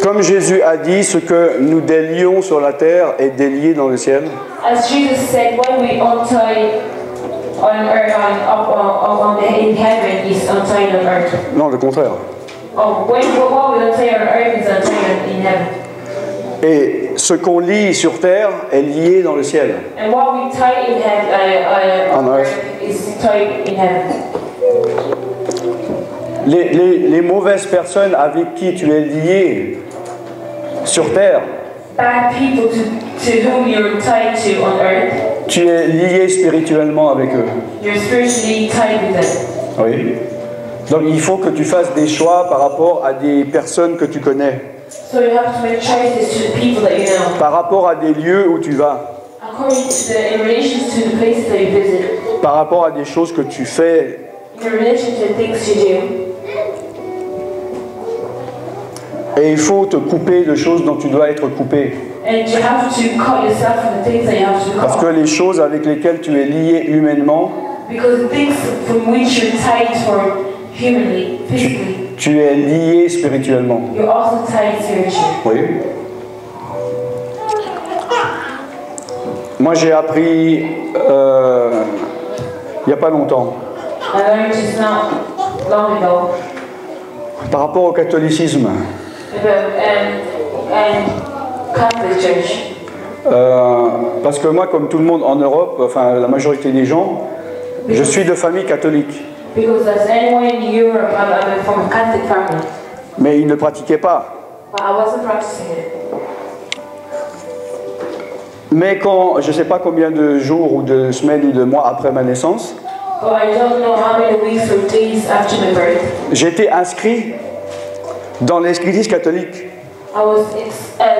Comme Jésus a dit, ce que nous délions sur la terre est délié dans le ciel. As Jesus said, what we untie on earth, in heaven is untied on earth. Non, le contraire. Oh, what we untie on earth is untied in heaven. Et ce qu'on lie sur terre est lié dans le ciel. And what we tie in heaven, on earth is tied in heaven. Les mauvaises personnes avec qui tu es lié sur terre, bad people to whom you're tied to on earth, tu es lié spirituellement avec eux. You're spiritually tied with them. Oui. Donc il faut que tu fasses des choix par rapport à des personnes que tu connais. So you have to make choices to the people that you know. Par rapport à des lieux où tu vas. According to in relation to the places that you visit. Par rapport à des choses que tu fais. In relation to the things you do. Et il faut te couper de choses dont tu dois être coupé. And you have to cut yourself from the things that you have to cut. Parce que les choses avec lesquelles tu es lié humainement, because the things from which you're tied for humanly, physically, tu es lié spirituellement. You're also tied spiritually. Oui. Moi j'ai appris il n'y a pas longtemps. I learned just not long ago. Par rapport au catholicisme. Catholic Church. Parce que moi, comme tout le monde en Europe, enfin la majorité des gens, je suis de famille catholique. Because as anyone in Europe, I'm from a Catholic family. Mais ils ne pratiquaient pas. But I wasn't practicing it. Mais quand, je ne sais pas combien de jours ou de semaines ou de mois après ma naissance, but I don't know how many weeks or days after my birth, j'ai été inscrit dans l'église catholique. I was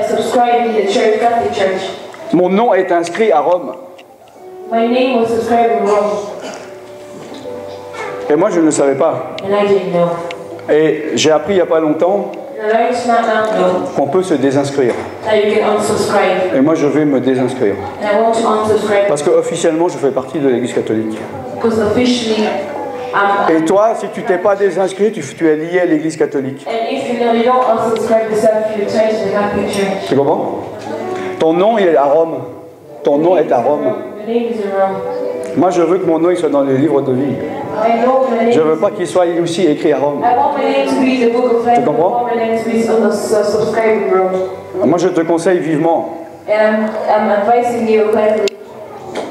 subscribed in the church, Catholic Church. Mon nom est inscrit à Rome. My name was subscribed in Rome. Et moi, je ne le savais pas. And I didn't know. Et j'ai appris il n'y a pas longtemps qu'on peut se désinscrire. That you can unsubscribe. Et moi, je vais me désinscrire. And I want to unsubscribe. Parce qu'officiellement, je fais partie de l'église catholique. Because officially, et toi, si tu t'es pas désinscrit, tu es lié à l'église catholique. Tu comprends? Ton nom il est à Rome. Ton nom est à Rome. Moi, je veux que mon nom il soit dans le livre de vie. Je veux pas qu'il soit aussi écrit à Rome. Tu comprends? Moi, je te conseille vivement.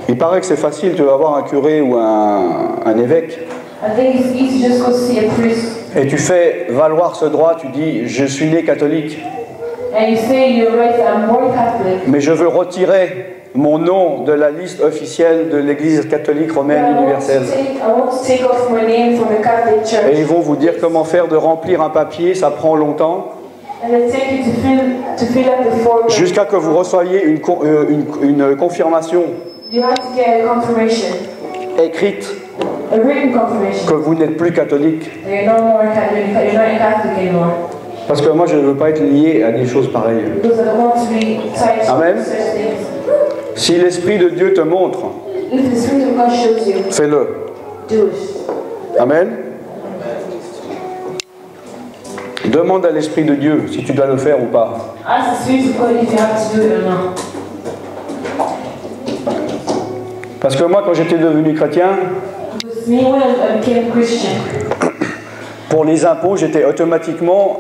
Il paraît que c'est facile, tu vas voir un curé ou un évêque. Et tu fais valoir ce droit, tu dis, je suis né catholique. Mais je veux retirer mon nom de la liste officielle de l'Église catholique romaine universelle. Et ils vont vous dire comment faire de remplir un papier, ça prend longtemps. Jusqu'à que vous reçoiviez une confirmation écrite que vous n'êtes plus catholique. Parce que moi je ne veux pas être lié à des choses pareilles. Amen. Si l'Esprit de Dieu te montre, fais-le. Amen. Demande à l'Esprit de Dieu si tu dois le faire ou pas. Parce que moi, quand j'étais devenu chrétien, pour les impôts, j'étais automatiquement,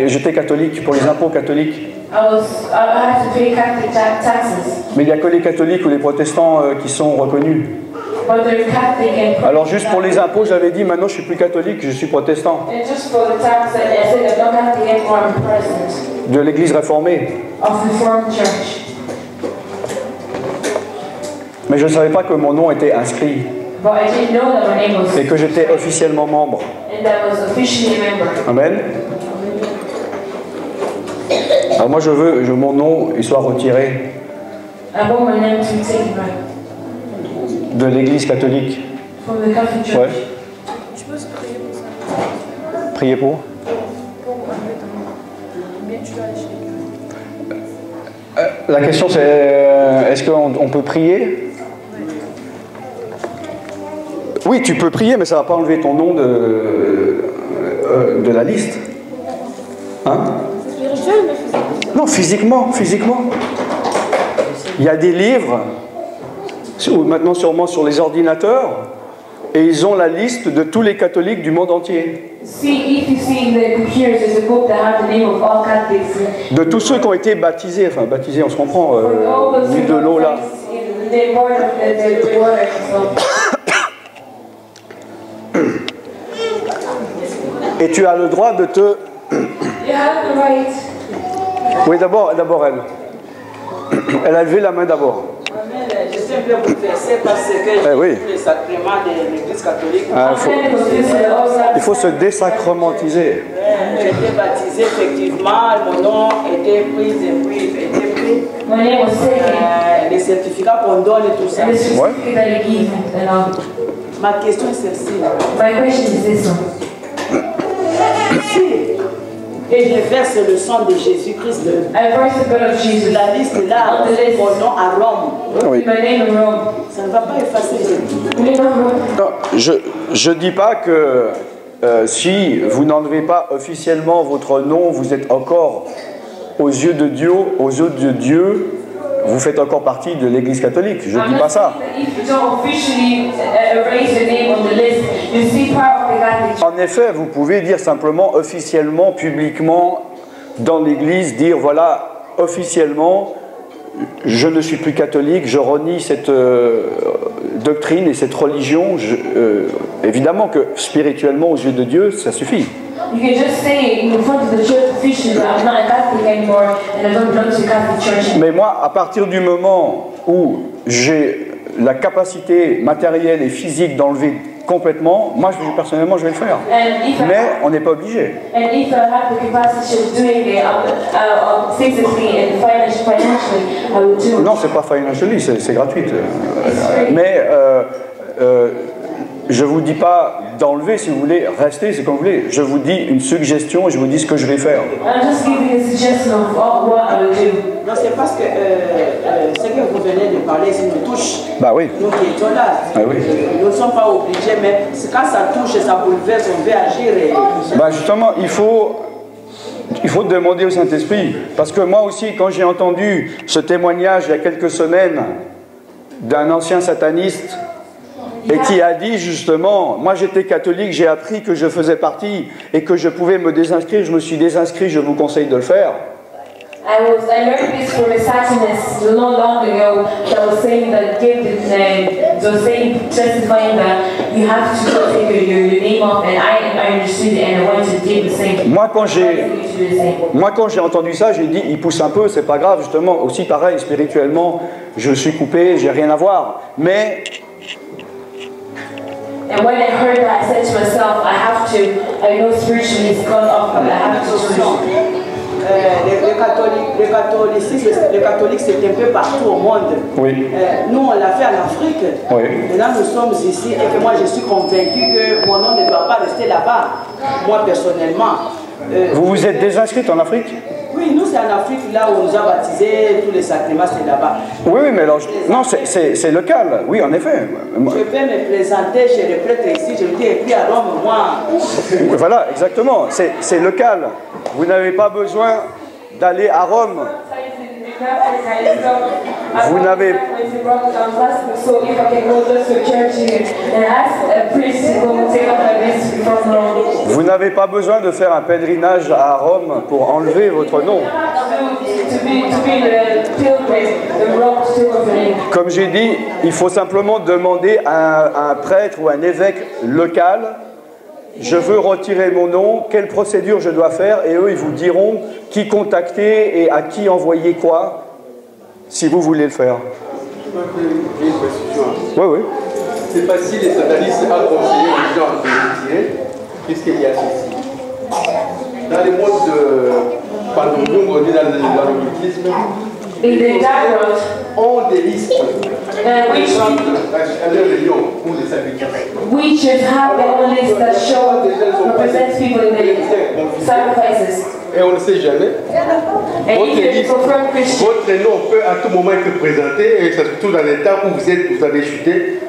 j'étais catholique, pour les impôts catholiques. Mais il n'y a que les catholiques ou les protestants qui sont reconnus. Alors juste pour les impôts, j'avais dit, maintenant je suis plus catholique, je suis protestant. De l'église réformée. Mais je ne savais pas que mon nom était inscrit. Et que j'étais officiellement membre. Amen. Alors moi je veux que mon nom il soit retiré de l'église catholique. Ouais. Prier pour? La question c'est, est-ce qu'on peut prier? Oui, tu peux prier, mais ça ne va pas enlever ton nom de la liste. Hein? Spirituel, mais physiquement. Non, physiquement, physiquement. Il y a des livres, maintenant sûrement sur les ordinateurs, et ils ont la liste de tous les catholiques du monde entier. De tous ceux qui ont été baptisés, enfin baptisés, on se comprend, mis de l'eau là. Et tu as le droit de te... Oui, d'abord elle. Elle a levé la main d'abord. Je suis un peu bouleversé parce que j'ai tous les sacrements de l'Église catholique. Il faut se désacramentiser. J'ai été baptisé, effectivement, mon nom était pris et puis était pris. Les certificats qu'on donne et tout ça. Ouais. Ma question est celle-ci. Et je verse le sang de Jésus-Christ. La liste là, mon nom à Rome. Oui. Ça ne va pas effacer. Non, je dis pas que si vous n'enlevez pas officiellement votre nom, vous êtes encore aux yeux de Dieu, vous faites encore partie de l'Église catholique. Je ne dis pas ça. En effet, vous pouvez dire simplement officiellement, publiquement, dans l'Église, dire voilà, officiellement, je ne suis plus catholique, je renie cette doctrine et cette religion. Évidemment que spirituellement, aux yeux de Dieu, ça suffit. You can just say in front of the church officially, I'm not a Catholic anymore and I don't belong to the Catholic Church. Mais moi, à partir du moment où j'ai la capacité matérielle et physique d'enlever complètement, moi personnellement je vais le faire. Mais on n'est pas obligé. And if I have the capacity of doing it physically and financially, I will do it. Non, c'est pas financially, c'est gratuit. Mais je ne vous dis pas d'enlever, si vous voulez, rester, c'est comme vous voulez. Je vous dis une suggestion et je vous dis ce que je vais faire. I'm just giving a suggestion of what I will do. Non, c'est parce que ce que vous venez de parler, ça nous touche. Bah oui. Nous qui étions là, oui. Nous ne sommes pas obligés, mais quand ça touche, ça bouleverse, on veut agir. Bah justement, il faut demander au Saint-Esprit. Parce que moi aussi, quand j'ai entendu ce témoignage il y a quelques semaines d'un ancien sataniste, et qui a dit justement, moi j'étais catholique, j'ai appris que je faisais partie et que je pouvais me désinscrire, je me suis désinscrit, je vous conseille de le faire. I learned this from a Satanist not long ago that was saying that testifying that you have to take your name off, and I understood it and I wanted to do the same. Moi quand j'ai entendu ça, j'ai dit, il pousse un peu, c'est pas grave, justement, aussi pareil, spirituellement, je suis coupé, j'ai rien à voir, mais... And when I heard that, I said to myself, I know spiritually it's gone off, but I have to le catholique c'est un peu partout au monde. Oui. Nous on l'a fait en Afrique. Oui. Maintenant nous sommes ici et que moi je suis convaincu que mon nom ne doit pas rester là-bas. Moi personnellement. Vous vous êtes désinscrite en Afrique? Oui, nous c'est en Afrique là où on nous a baptisés, tous les sacrements c'est là-bas. Oui, mais alors, non, c'est local, oui en effet. Je peux me présenter chez les prêtres ici, je me dis, et puis à Rome, moi. Voilà, exactement, c'est local. Vous n'avez pas besoin d'aller à Rome. Vous n'avez Vous n'avez pas besoin de faire un pèlerinage à Rome pour enlever votre nom. Comme j'ai dit, il faut simplement demander à un prêtre ou un évêque local, je veux retirer mon nom, quelle procédure je dois faire, et eux ils vous diront qui contacter et à qui envoyer quoi, si vous voulez le faire. J'ai une question. Oui, oui. C'est facile les satanistes à conseiller les gens de retirer, puisqu'il y a ceci. Dans les modes de Pandoudoum, on dit dans l'occultisme, on des listes. We should have a list that represents people in the sacrifices. Et on ne sait jamais. Votre nom peut à tout moment être présenté, et surtout dans les temps où vous avez chuté,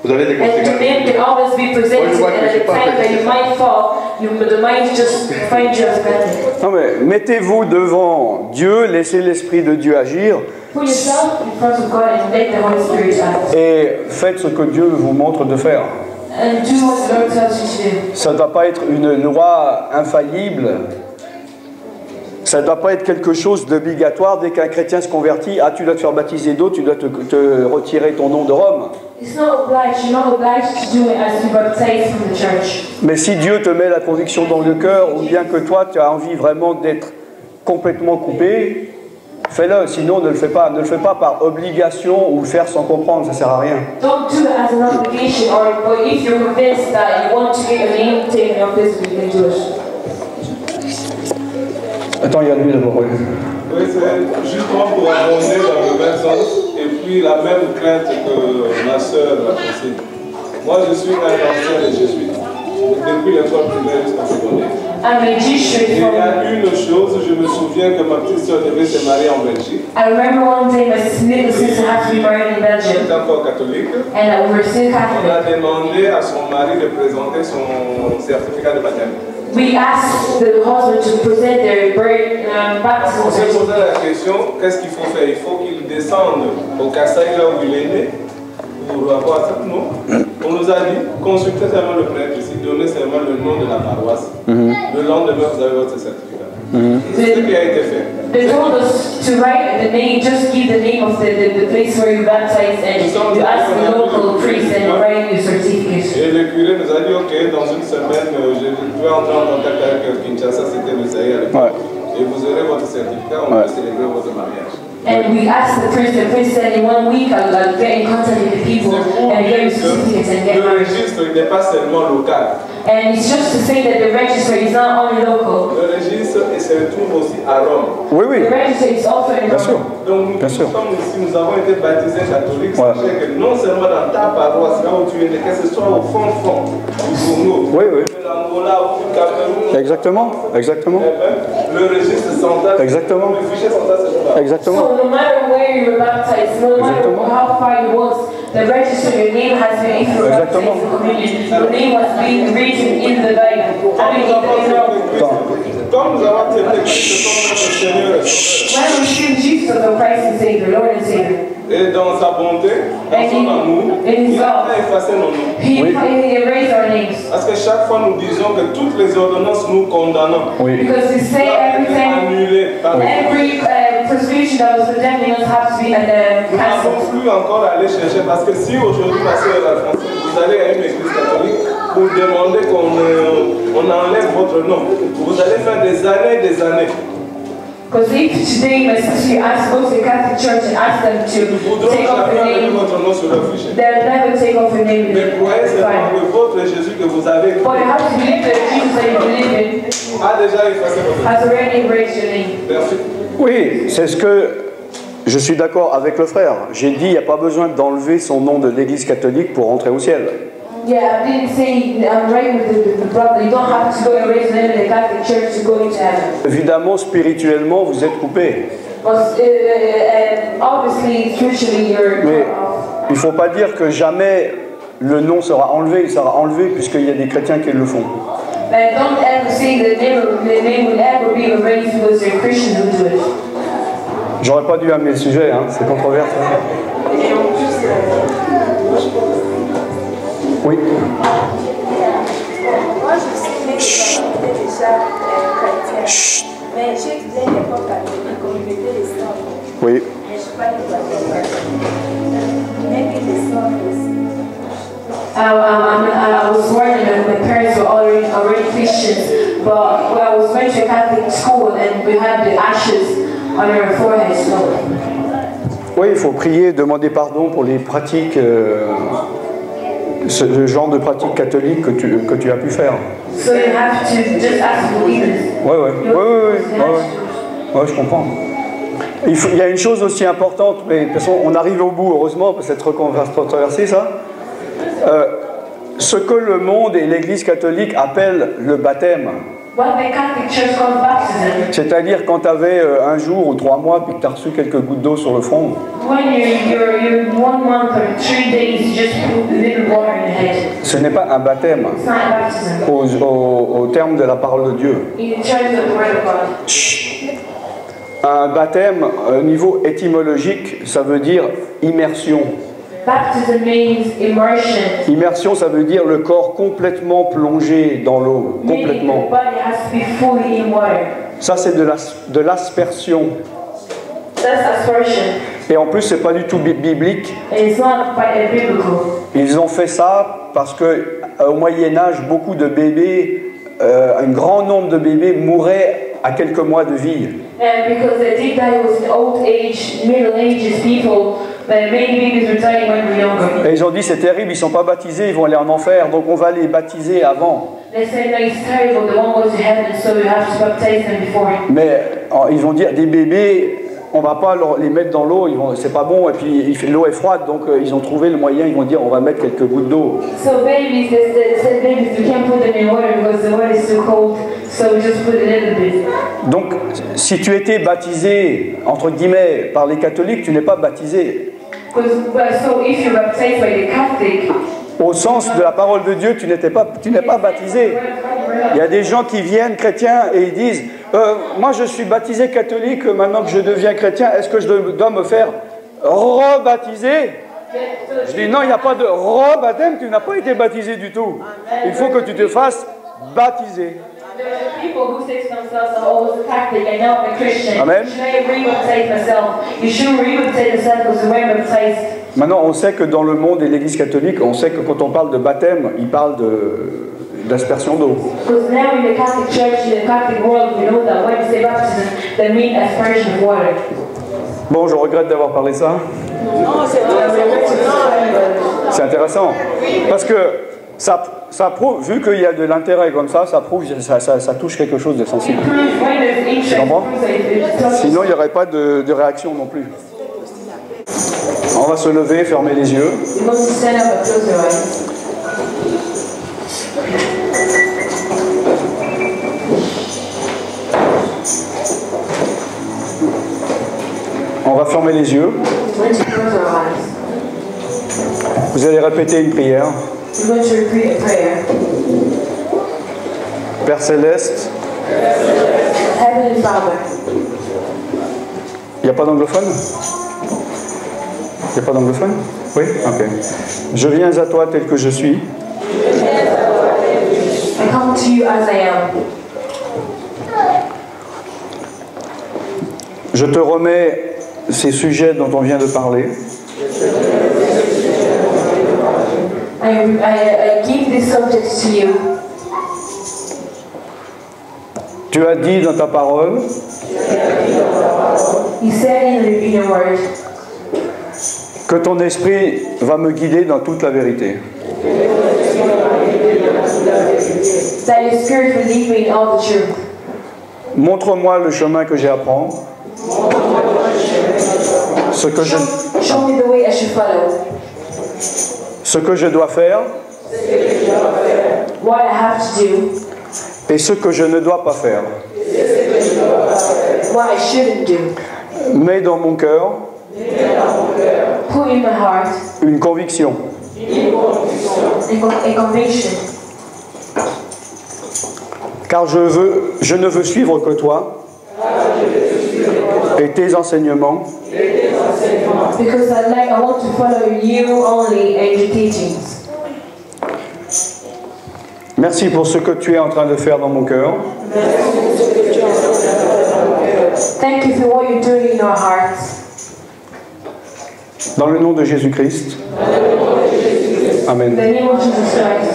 vous avez des conséquences. And your name can always be presented, and at the time that you might fall, the mind just finds you as bad. Non mais mettez-vous devant Dieu, laissez l'Esprit de Dieu agir. Put yourself in front of God and let the Holy Spirit act. Et faites ce que Dieu vous montre de faire. And do what the Lord tells you to do. Ça ne doit pas être une loi infaillible. Ça ne doit pas être quelque chose d'obligatoire. Dès qu'un chrétien se convertit, ah, tu dois te faire baptiser d'eau, tu dois te retirer ton nom de Rome. It's not obliged. You're not obliged to do it as you baptize from the church. Mais si Dieu te met la conviction dans le cœur, ou bien que toi, tu as envie vraiment d'être complètement coupé, fais-le. Sinon, ne le fais pas. Ne le fais pas par obligation ou faire sans comprendre. Ça ne sert à rien. Don't do it as an obligation, but if you're convinced that you want to get your name taken off this, you can do it. Attends, il y a lui d'abord. Oui, c'est justement pour abonder dans le même sens, et puis la même crainte que ma soeur a posée. Moi, je suis un ancien des jésuites, depuis l'école primaire jusqu'à secondaire. Et il y a une chose, je me souviens que ma petite soeur devait se marier en Belgique. I remember one day my little sister had to be married in Elle Belgium, était encore catholique. and we were still On a Catholic. demandé à son mari de présenter son certificat de baptême. We asked the husband to present their baptismal On s'est posé certificate. la question, qu'est-ce qu'il faut faire? Il faut qu'il descende au Kassai, là où il est né, pour avoir ça, non? On nous a dit, consultez seulement le prêtre ici, donnez seulement le nom de la paroisse. Le lendemain, vous avez votre certificat. C'est ce qui a été fait. They told us to write the name, just give the name of the place where you baptized, and you ask the local priest and write your certificate. Et le curé nous a dit, ok, dans une semaine, je vais entrer en contact avec Kinshasa, c'était le Zaïre à l'époque. Et vous aurez votre certificat, on peut célébrer votre mariage. And we asked the priest said in 1 week I'll get in contact with the people and get your certificates and get Le married. registre n'est pas seulement local. And it's just to say that the register is not only local. Le registre se trouve aussi à Rome. Oui, oui. The register is also in Bien sûr. Rome. Donc nous Bien sûr. sommes ici, nous avons été baptisés catholiques. Ouais. Sachez que non seulement dans ta paroisse, là où tu es né, que ce soit au fond du Congo, Oui, oui. de l'Angola ou du Cameroun, Exactement. Exactement. le registre central, Exactement. le fichier central se trouve là. Exactement. So no matter where you were baptized, no matter how far you was, the register, your name has been, if you were baptized in communion, your name was being written in the Bible. I mean, in Rome. Comme nous avons accepté Christ comme notre Seigneur et Sauveur, When we receive Jesus as our Christ and Savior, Lord and Savior, et dans sa bonté, dans son amour, il a effacé nos noms. He erased our names. Parce que chaque fois nous disons que toutes les ordonnances nous condamnent. Oui. Because we say everything, Annulées par every prescription that was condemning us has to be Nous n'avons cancelled. plus encore à aller chercher parce que si aujourd'hui, ma soeur Alphonsine, vous allez à une église catholique pour demander qu'on enlève votre nom, vous allez faire des années. Because if today my sister asked go to the Catholic Church and ask them Nous to voudrons take off jamais the enlever name, votre nom sur le fichier. they'll never take off the name. Mais croyez seulement que votre Jésus que vous avez But you have to believe that Jesus that you believe in a déjà effacé votre nom. has already erased your name. Merci. Oui, c'est ce que je suis d'accord avec le frère. J'ai dit, il n'y a pas besoin d'enlever son nom de l'Église catholique pour rentrer au ciel. Yeah, I didn't say I'm right with the brother. You don't have to go and raise the name in the Catholic Church to go into heaven. Évidemment, spirituellement, vous êtes coupé. But obviously, spiritually, you're Mais cut off. il ne faut pas dire que jamais le nom sera enlevé. Il sera enlevé puisqu'il y a des chrétiens qui le font. But don't ever say the name will ever be erased because you're Christians who do it. J'aurais pas dû amener le sujet, hein, c'est controversé. Oui. Moi, je suis déjà chrétienne. Mais j'ai étudié une école catholique, communauté des sœurs. Oui. Mais je ne suis pas une catholique. Maybe des sœurs aussi. I was born and my parents were already Christians, but I was went to a Catholic school and we had the ashes on our foreheads. So. Oui, il faut prier, demander pardon pour les pratiques, le genre de pratiques catholiques que tu as pu faire. So you have to just ask believers. Ouais, je comprends. Il y a une chose aussi importante, mais de toute façon, on arrive au bout, heureusement, parce que c'est controversé, ça. Ce que le monde et l'Église catholique appellent le baptême. What the Catholic Church calls baptism. C'est-à-dire quand tu avais un jour ou 3 mois puis que tu as reçu quelques gouttes d'eau sur le front. When you're 1 month or 3 days, you just put a little water in your head. Ce n'est pas un baptême au terme de la parole de Dieu. Chut. Un baptême au niveau étymologique, ça veut dire immersion. Baptism means immersion. Immersion, ça veut dire le corps complètement plongé dans l'eau. Complètement. The body has to be fully in water. Ça, c'est de l'aspersion. That's aspersion. Et en plus, c'est pas du tout biblique. It's not biblical. Ils ont fait ça parce que au Moyen Âge, beaucoup de bébés, un grand nombre de bébés mouraient à quelques mois de vie. And because they did that, it was in old age, middle ages people. But many babies were dying when they were younger. Et ils ont dit c'est terrible, ils sont pas baptisés, ils vont aller en enfer, donc on va les baptiser avant. They said no, it's terrible. They won't go to heaven, so we have to baptize them before. Mais ils vont dire des bébés. On ne va pas les mettre dans l'eau, c'est pas bon, et puis l'eau est froide, donc ils ont trouvé le moyen, ils vont dire on va mettre quelques gouttes d'eau. So babies, they said babies, we can't put them in water because the water is too cold, so we just put a little bit. Donc, si tu étais baptisé, entre guillemets, par les catholiques, tu n'es pas baptisé. So if you're baptized by the Catholic, au sens de la parole de Dieu, tu n'es pas baptisé. Il y a des gens qui viennent chrétiens et ils disent moi je suis baptisé catholique, maintenant que je deviens chrétien, est-ce que je dois me faire rebaptiser? Je dis non, il n'y a pas de rebaptême, tu n'as pas été baptisé du tout. Il faut que tu te fasses baptiser. Amen. Maintenant, on sait que dans le monde et l'Église catholique, on sait que quand on parle de baptême, il parle d'aspersion d'eau. Bon, je regrette d'avoir parlé de ça. C'est intéressant. Parce que ça prouve, vu qu'il y a de l'intérêt comme ça prouve, ça touche quelque chose de sensible. Tu comprends? Sinon, il n'y aurait pas de réaction non plus. On va se lever, fermer les yeux. On va fermer les yeux. Vous allez répéter une prière. Père Céleste. Il n'y a pas d'anglophone? Il n'y a pas d'anglophone? Oui? Ok. Je viens à toi tel que je suis. I come to you as I am. Je te remets ces sujets dont on vient de parler. I give this subject to you. Tu as dit dans ta parole You said in your word que ton esprit va me guider dans toute la vérité. That your spirit will lead me in all the truth. Montre-moi le chemin que j'ai à prendre. Ce que je dois faire. What I have to do. Et ce que je ne dois pas faire. What I shouldn't do. Mets dans mon cœur Put in my heart une conviction. A conviction. Car je ne veux suivre que toi et tes enseignements. Because I want to follow you only and your teachings. Merci pour ce que tu es en train de faire dans mon cœur. Thank you for what you're doing in our hearts. Dans le nom de Jésus-Christ. Amen. In the name of Jesus Christ.